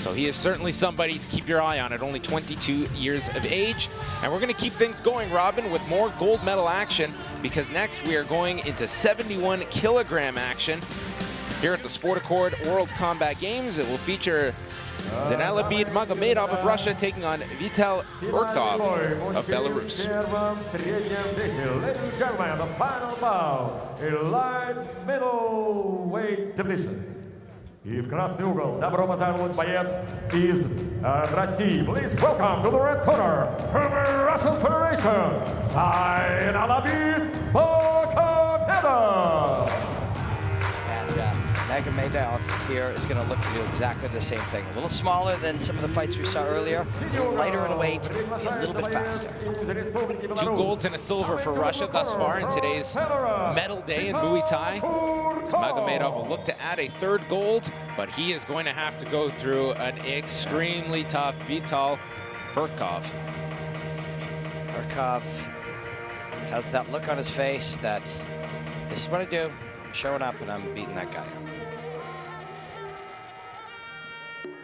So he is certainly somebody to keep your eye on at only 22 years of age. And we're going to keep things going, Robin, with more gold medal action, because next we are going into 71 kilogram action here at the Sport Accord World Combat Games. It will feature Zainalabid Magomedov of Russia taking on Vital Gurkov of Belarus. Ladies and gentlemen, the final bout in light middleweight division. И в красный угол добро пожаловать боец из России. Please welcome to the red corner from the Russian Federation, Zainalabid Magomedov. Magomedov here is going to look to do exactly the same thing. A little smaller than some of the fights we saw earlier, a little lighter in weight, a little bit faster. 2 golds and a silver for Russia thus far in today's medal day in Muay Thai. So Magomedov will look to add a 3rd gold, but he is going to have to go through an extremely tough Vital Gurkov. Gurkov has that look on his face that this is what I do. I'm showing up and I'm beating that guy.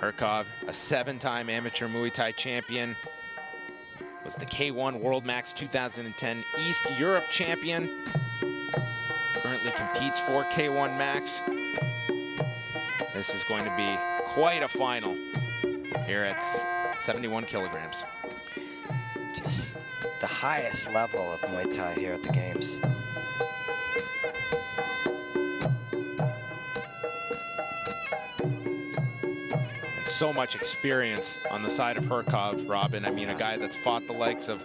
Gurkov, a 7-time amateur Muay Thai champion, was the K1 World Max 2010 East Europe champion, currently competes for K1 Max. This is going to be quite a final here at 71 kilograms. Just the highest level of Muay Thai here at the Games. So much experience on the side of Gurkov, Robin. I mean, a guy that's fought the likes of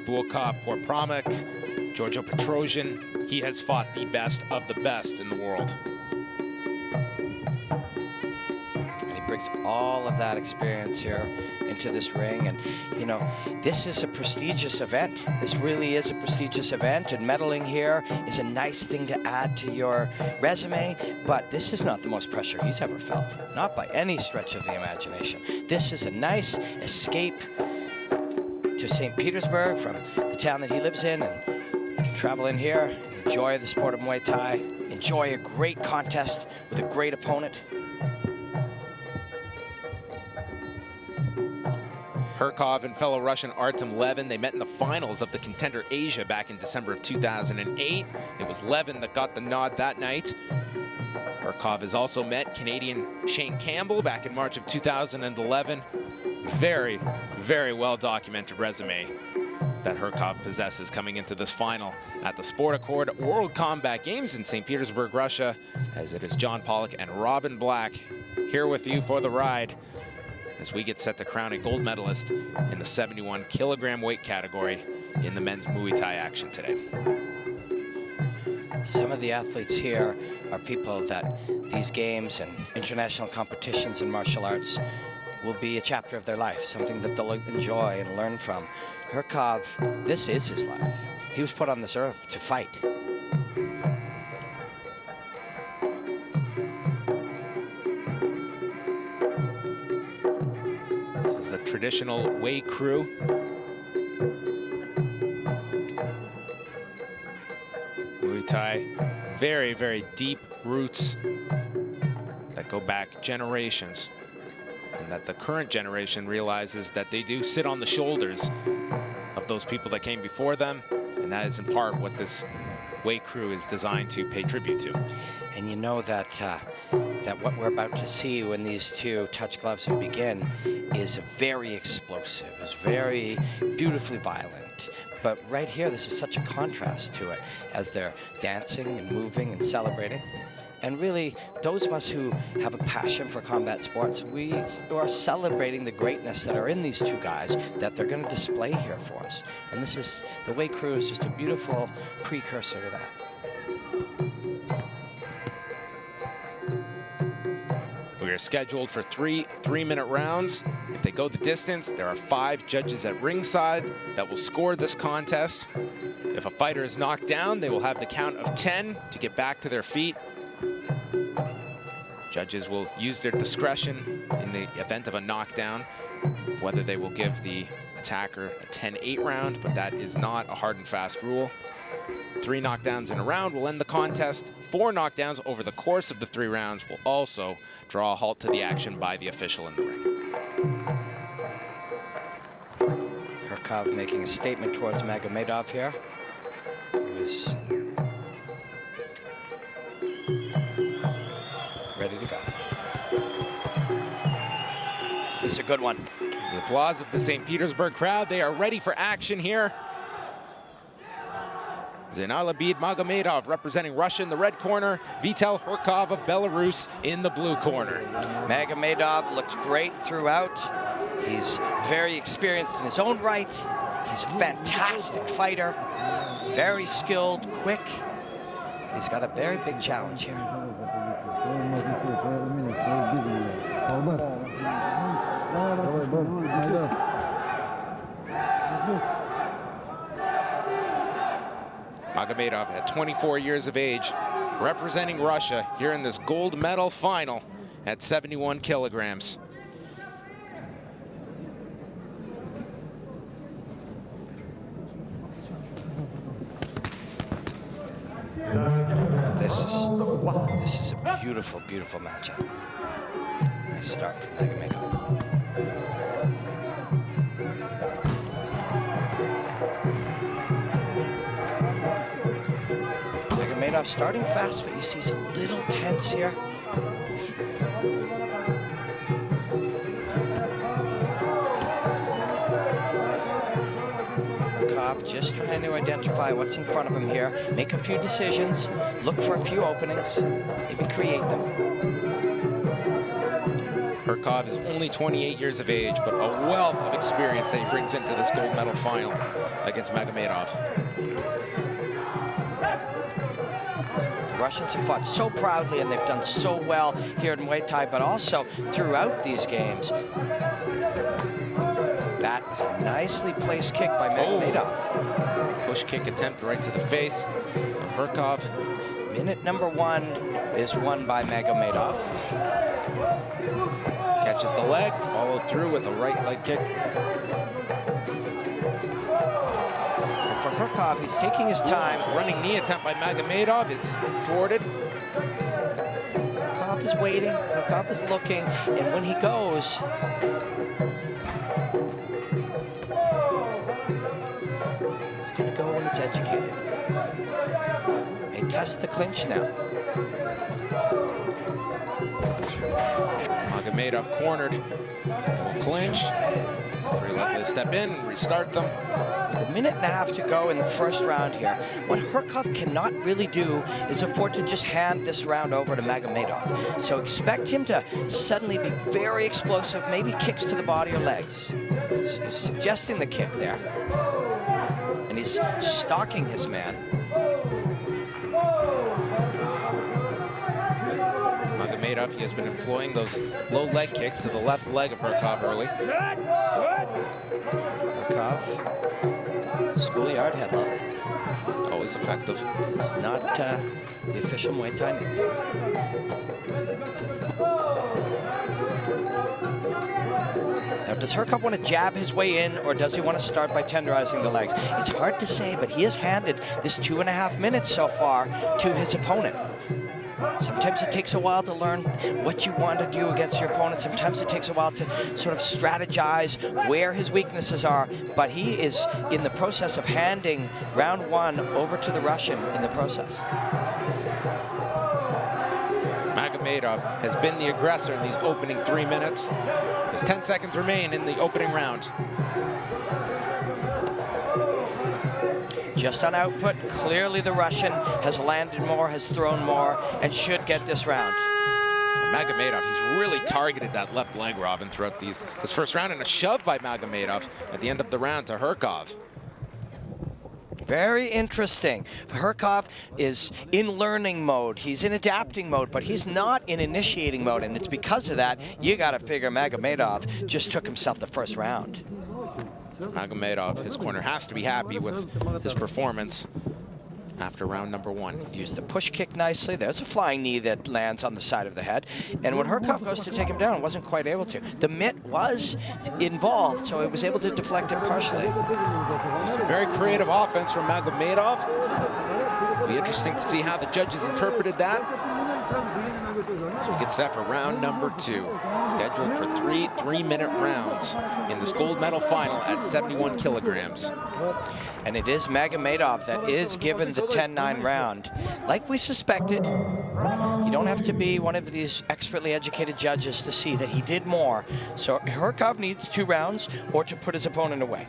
Gurkov, Porpramek, Giorgio Petrosian. He has fought the best of the best in the world. And he brings all of that experience here into this ring. And, you know, this is a prestigious event. This really is a prestigious event. And medaling here is a nice thing to add to your resume. But this is not the most pressure he's ever felt. Not by any stretch of the imagination. This is a nice escape to St. Petersburg from the town that he lives in, and you can travel in here, enjoy the sport of Muay Thai, enjoy a great contest with a great opponent. Gurkov and fellow Russian Artem Levin, they met in the finals of the Contender Asia back in December of 2008. It was Levin that got the nod that night. Gurkov has also met Canadian Shane Campbell back in March of 2011. Very, very well-documented resume that Gurkov possesses coming into this final at the Sport Accord World Combat Games in St. Petersburg, Russia, as it is John Pollock and Robin Black here with you for the ride as we get set to crown a gold medalist in the 71 kilogram weight category in the men's Muay Thai action today. Some of the athletes here are people that these games and international competitions in martial arts will be a chapter of their life, something that they'll enjoy and learn from. Gurkov, this is his life. He was put on this earth to fight. This is the traditional Wei crew. Muay Thai, very, very deep roots that go back generations, and that the current generation realizes that they do sit on the shoulders of those people that came before them, and that is in part what this Wei crew is designed to pay tribute to. And you know that that what we're about to see when these two touch gloves and begin is very explosive, is very beautifully violent. But right here, this is such a contrast to it as they're dancing and moving and celebrating. And really, those of us who have a passion for combat sports, we are celebrating the greatness that are in these two guys that they're going to display here for us. And this is, the Wei crew is just a beautiful precursor to that. We are scheduled for 3 3-minute rounds. If they go the distance, there are 5 judges at ringside that will score this contest. If a fighter is knocked down, they will have the count of 10 to get back to their feet. Judges will use their discretion in the event of a knockdown, whether they will give the attacker a 10-8 round, but that is not a hard and fast rule. 3 knockdowns in a round will end the contest. 4 knockdowns over the course of the 3 rounds will also draw a halt to the action by the official in the ring. Gurkov making a statement towards Magomedov here, who is ready to go. This is a good one. The applause of the St. Petersburg crowd. They are ready for action here. Zainalabid Magomedov representing Russia in the red corner. Vital Gurkov of Belarus in the blue corner. Magomedov looks great throughout. He's very experienced in his own right. He's a fantastic fighter. Very skilled, quick. He's got a very big challenge here. Magomedov at 24 years of age, representing Russia here in this gold medal final at 71 kilograms. This is a beautiful, beautiful matchup. Nice start from Magomedov. Magomedov starting fast, but you see he's a little tense here. Just trying to identify what's in front of him here, make a few decisions, look for a few openings, maybe create them. Gurkov is only 28 years of age, but a wealth of experience that he brings into this gold medal final against Magomedov. The Russians have fought so proudly and they've done so well here in Muay Thai, but also throughout these games. That is a nicely placed kick by Magomedov. Push kick attempt right to the face of Gurkov. Minute number 1 is won by Magomedov. Catches the leg, followed through with a right leg kick. And for Gurkov, he's taking his time. Running knee attempt by Magomedov is thwarted. Gurkov is waiting, Gurkov is looking, and when he goes, educated. They test the clinch now. Magomedov cornered. Will clinch. Very likely to step in and restart them. A minute and a half to go in the first round here. What Gurkov cannot really do is afford to just hand this round over to Magomedov. So expect him to suddenly be very explosive, maybe kicks to the body or legs. He's suggesting the kick there. And he's stalking his man. Magomedov, he has been employing those low leg kicks to the left leg of Gurkov early. Gurkov, schoolyard headlock. Always effective. It's not the official Muay Thai move. Now, does Gurkov want to jab his way in, or does he want to start by tenderizing the legs? It's hard to say, but he has handed this 2.5 minutes so far to his opponent. Sometimes it takes a while to learn what you want to do against your opponent. Sometimes it takes a while to sort of strategize where his weaknesses are. But he is in the process of handing round 1 over to the Russian in the process. Magomedov has been the aggressor in these opening 3 minutes. As 10 seconds remain in the opening round. Just on output, clearly the Russian has landed more, has thrown more, and should get this round. Magomedov, he's really targeted that left leg, Robin, throughout this first round, and a shove by Magomedov at the end of the round to Gurkov. Very interesting. Gurkov is in learning mode. He's in adapting mode, but he's not in initiating mode, and it's because of that you got to figure Magomedov just took himself the first round. Magomedov, his corner has to be happy with his performance. after round number 1. Used the push kick nicely. There's a flying knee that lands on the side of the head. And when Gurkov goes to take him down, wasn't quite able to. The mitt was involved, so it was able to deflect it partially. Some very creative offense from Magomedov. It'll be interesting to see how the judges interpreted that. As we get set for round number 2, scheduled for three-minute rounds in this gold medal final at 71 kilograms. And it is Magomedov that is given the 10-9 round. Like we suspected, you don't have to be one of these expertly educated judges to see that he did more. So Gurkov needs 2 rounds, or to put his opponent away,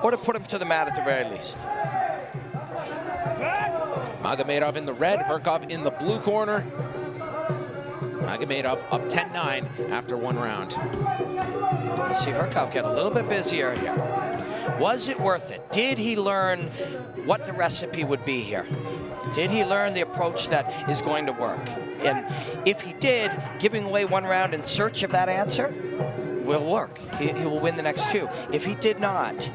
or to put him to the mat at the very least. Magomedov in the red, Gurkov in the blue corner. Magomedov up 10-9 after 1 round. We'll see Gurkov get a little bit busier here. Was it worth it? Did he learn what the recipe would be here? Did he learn the approach that is going to work? And if he did, giving away 1 round in search of that answer will work. He will win the next 2. If he did not,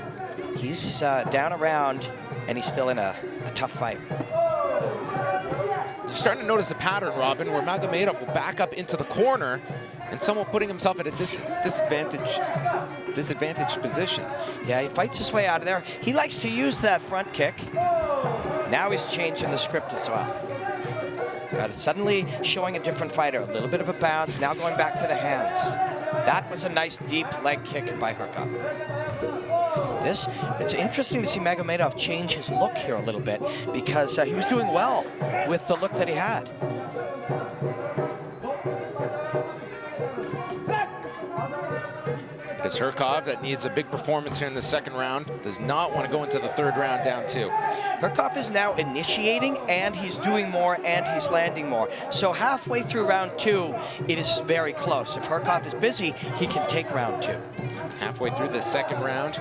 he's down a round and he's still in a tough fight. You're starting to notice the pattern, Robin, where Magomedov will back up into the corner and somewhat putting himself at a disadvantaged position. Yeah, he fights his way out of there. He likes to use that front kick. Now he's changing the script as well. Got it suddenly showing a different fighter. A little bit of a bounce, now going back to the hands. That was a nice deep leg kick by Gurkov. It's interesting to see Magomedov change his look here a little bit, because he was doing well with the look that he had. It's Gurkov that needs a big performance here in the 2nd round. Does not want to go into the 3rd round down 2. Gurkov is now initiating, and he's doing more, and he's landing more. So halfway through round 2, it is very close. If Gurkov is busy, he can take round 2. Halfway through the 2nd round,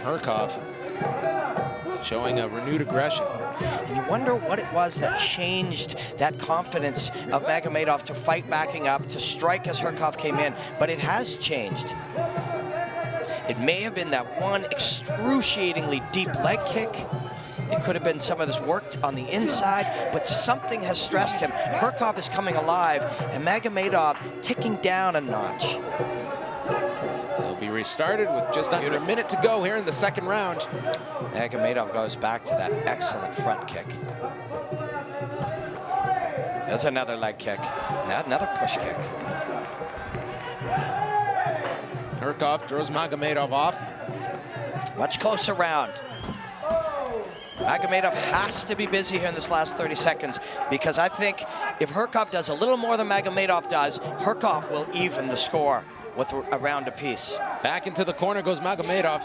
Gurkov showing a renewed aggression. And you wonder what it was that changed that confidence of Magomedov to fight backing up, to strike as Gurkov came in, but it has changed. It may have been that one excruciatingly deep leg kick. It could have been some of this work on the inside, but something has stressed him. Gurkov is coming alive, and Magomedov ticking down a notch. They'll be restarted with just under a minute to go here in the 2nd round. Magomedov goes back to that excellent front kick. There's another leg kick. Now another push kick. Gurkov throws Magomedov off. Much closer round. Magomedov has to be busy here in this last 30 seconds, because I think if Gurkov does a little more than Magomedov does, Gurkov will even the score with a round apiece. Back into the corner goes Magomedov.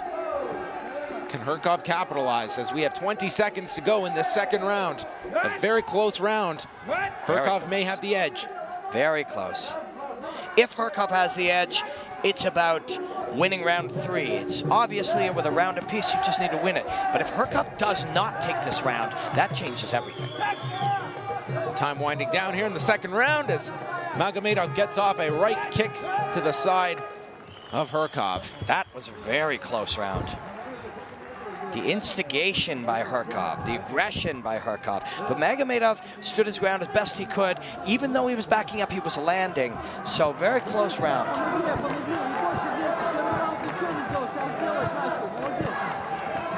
Can Gurkov capitalize as we have 20 seconds to go in this 2nd round? A very close round. Gurkov may have the edge. Very close. If Gurkov has the edge, it's about winning round 3. It's obviously with a round apiece, you just need to win it. But if Gurkov does not take this round, that changes everything. Time winding down here in the 2nd round as Magomedov gets off a right kick to the side of Gurkov. That was a very close round. The instigation by Gurkov, the aggression by Gurkov. But Magomedov stood his ground as best he could. Even though he was backing up, he was landing. So very close round.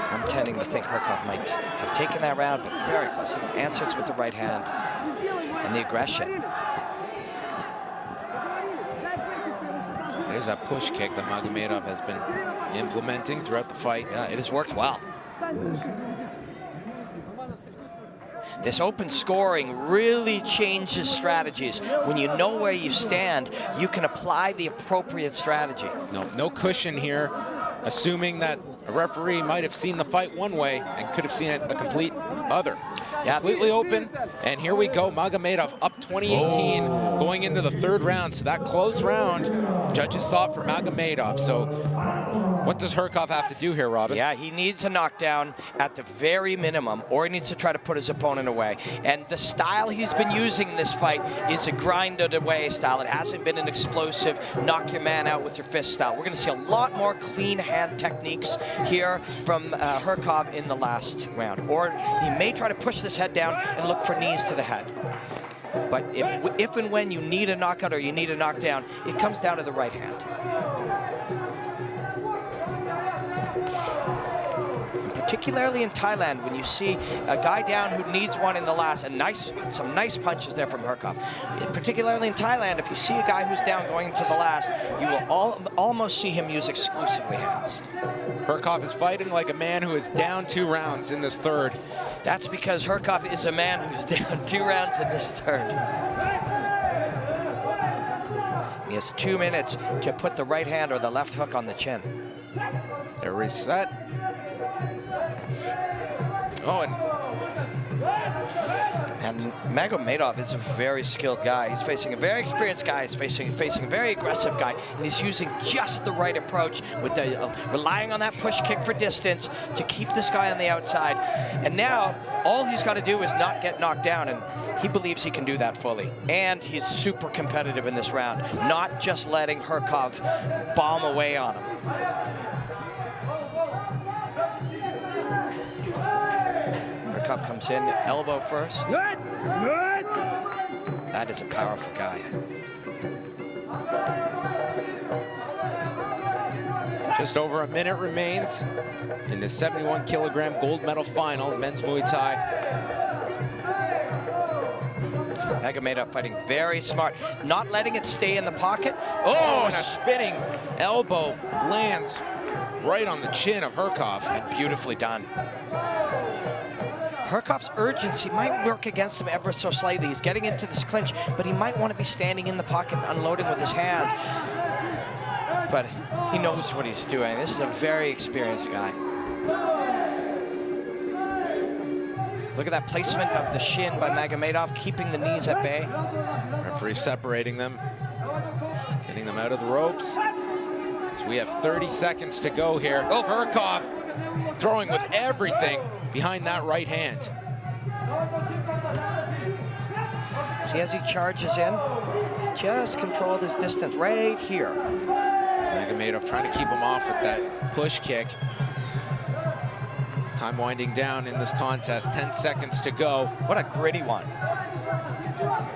I'm tending to think Gurkov might have taken that round, but very close. He answers with the right hand. And the aggression. There's that push kick that Magomedov has been implementing throughout the fight. Yeah, it has worked well. This open scoring really changes strategies. When you know where you stand, you can apply the appropriate strategy. No cushion here, assuming that a referee might have seen the fight one way and could have seen it a complete other. Yeah, completely open, and here we go. Magomedov up 20-18 going into the 3rd round. So that close round Judges saw it for Magomedov, so what does Gurkov have to do here, Robin? Yeah, he needs a knockdown at the very minimum, or he needs to try to put his opponent away. And the style he's been using in this fight is a grinded away style. It hasn't been an explosive, knock your man out with your fist style. We're going to see a lot more clean hand techniques here from Gurkov in the last round. Or he may try to push this head down and look for knees to the head. But if and when you need a knockout or you need a knockdown, it comes down to the right hand. Particularly in Thailand, when you see a guy down who needs one in the last, and some nice punches there from Gurkov. Particularly in Thailand, if you see a guy who's down going into the last, you will almost see him use exclusively hands. Gurkov is fighting like a man who is down 2 rounds in this third. That's because Gurkov is a man who's down 2 rounds in this third. He has 2 minutes to put the right hand or the left hook on the chin. They're reset. Oh, and Magomedov is a very skilled guy. He's facing a very experienced guy. He's facing a very aggressive guy, and he's using just the right approach with the relying on that push kick for distance to keep this guy on the outside. And now all he's got to do is not get knocked down, and he believes he can do that fully. And he's super competitive in this round, not just letting Gurkov bomb away on him. Gurkov comes in, elbow first. That is a powerful guy. Just over a minute remains in the 71-kilogram gold medal final, men's Muay Thai. Magomedov fighting very smart, not letting it stay in the pocket. Oh, and a spinning elbow lands right on the chin of Gurkov. And beautifully done. Gurkov's urgency might work against him ever so slightly. He's getting into this clinch, but he might want to be standing in the pocket and unloading with his hands. But he knows what he's doing. This is a very experienced guy. Look at that placement of the shin by Magomedov, keeping the knees at bay. Referee separating them, getting them out of the ropes. So we have 30 seconds to go here. Oh, Gurkov throwing with everything behind that right hand. See, as he charges in, he just controlled his distance right here. Magomedov trying to keep him off with that push kick. Time winding down in this contest, 10 seconds to go. What a gritty one.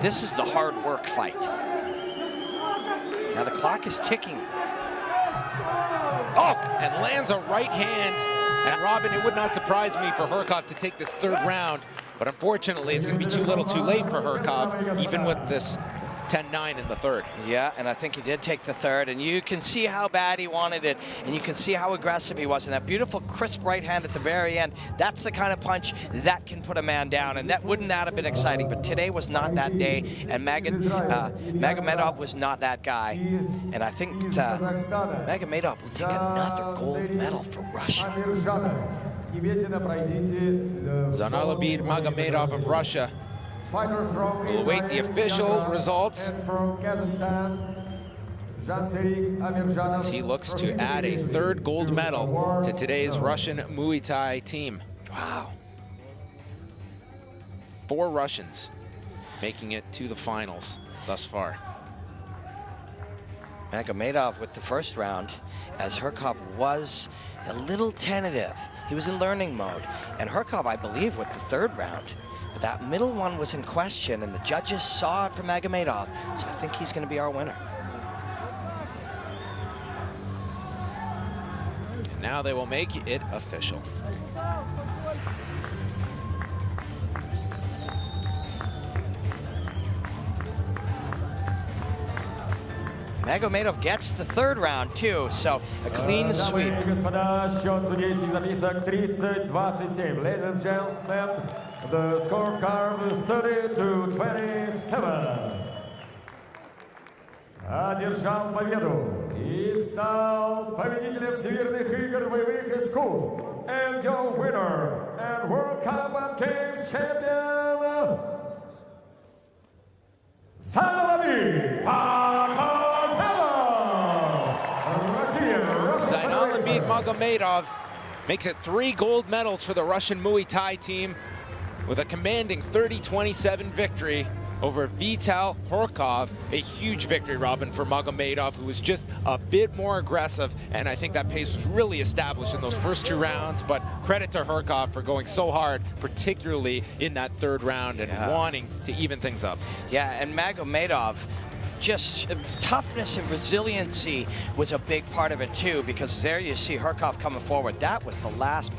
This is the hard work fight. Now the clock is ticking. Oh, and lands a right hand. And Robin, it would not surprise me for Gurkov to take this third round, but unfortunately it's going to be too little too late for Gurkov, even with this 10-9 in the third. Yeah, and I think he did take the third, and you can see how bad he wanted it, and you can see how aggressive he was, and that beautiful crisp right hand at the very end, that's the kind of punch that can put a man down, and wouldn't that have been exciting? But today was not that day, and Magomedov was not that guy, and I think Magomedov will take another gold medal for Russia. Zainalabid Magomedov of Russia will await the official results as he looks to add a third gold medal to today's Russian Muay Thai team. Wow. 4 Russians making it to the finals thus far. Magomedov with the first round, as Gurkov was a little tentative. He was in learning mode. And Gurkov, I believe, with the third round. But that middle one was in question, and the judges saw it for Magomedov. So I think he's going to be our winner. And now they will make it official. Magomedov gets the third round too, so a clean sweep. Ladies and gentlemen, the scorecard 30-27. Одержал победу и стал победителем Всемирных игр боевых искусств. And your winner and World Combat Games champion, Zainalabid Magomedov. Magomedov makes it 3 gold medals for the Russian Muay Thai team with a commanding 30-27 victory over Vital Gurkov. A huge victory, Robin, for Magomedov, who was just a bit more aggressive, and I think that pace was really established in those first 2 rounds, but credit to Gurkov for going so hard, particularly in that 3rd round, and wanting to even things up. Yeah, and Magomedov, just toughness and resiliency was a big part of it too, because there you see Gurkov coming forward. That was the last